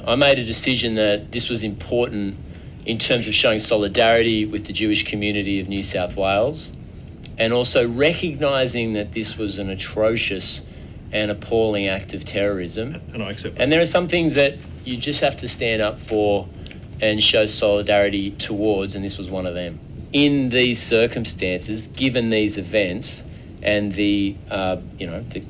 I made a decision that this was important in terms of showing solidarity with the Jewish community of New South Wales, and also recognising that this was an atrocious and appalling act of terrorism. And I accept that. And there are some things that you just have to stand up for and show solidarity towards, and this was one of them. In these circumstances, given these events and the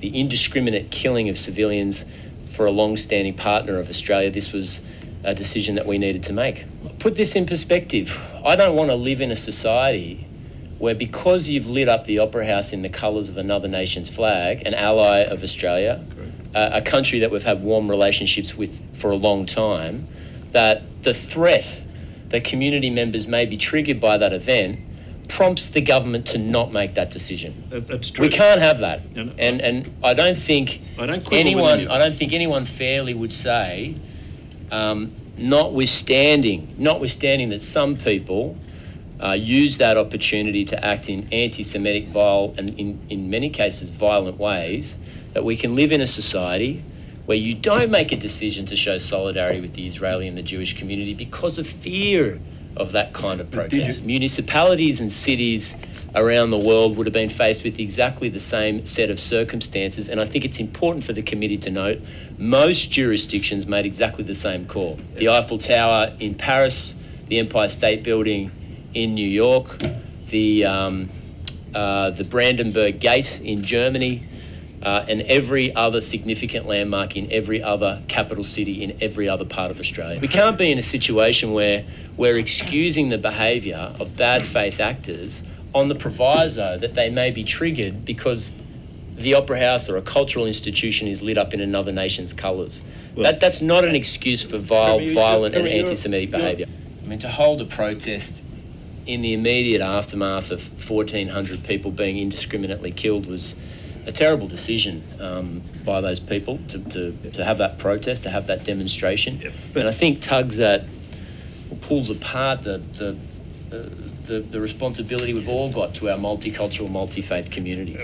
indiscriminate killing of civilians for a long-standing partner of Australia, this was a decision that we needed to make. Put this in perspective. I don't want to live in a society where, because you've lit up the Opera House in the colours of another nation's flag, an ally of Australia, a country that we've had warm relationships with for a long time, that the threat that community members may be triggered by that event prompts the government to not make that decision. That's true. We can't have that. And I don't think anyone fairly would say, notwithstanding that some people use that opportunity to act in anti-Semitic, vile, and in many cases violent ways, that we can live in a society where you don't make a decision to show solidarity with the Israeli and the Jewish community because of fear of that kind of protest. Municipalities and cities around the world would have been faced with exactly the same set of circumstances, and I think it's important for the committee to note most jurisdictions made exactly the same call. The Eiffel Tower in Paris, the Empire State Building in New York, the Brandenburg Gate in Germany, and every other significant landmark in every other capital city in every other part of Australia. We can't be in a situation where we're excusing the behaviour of bad faith actors on the proviso that they may be triggered because the Opera House or a cultural institution is lit up in another nation's colours. Well, that's not an excuse for violent and anti-Semitic behaviour. I mean, to hold a protest in the immediate aftermath of 1,400 people being indiscriminately killed was a terrible decision by those people to have that protest, to have that demonstration. Yep. And I think tugs at, or pulls apart the responsibility we've all got to our multicultural, multi-faith communities.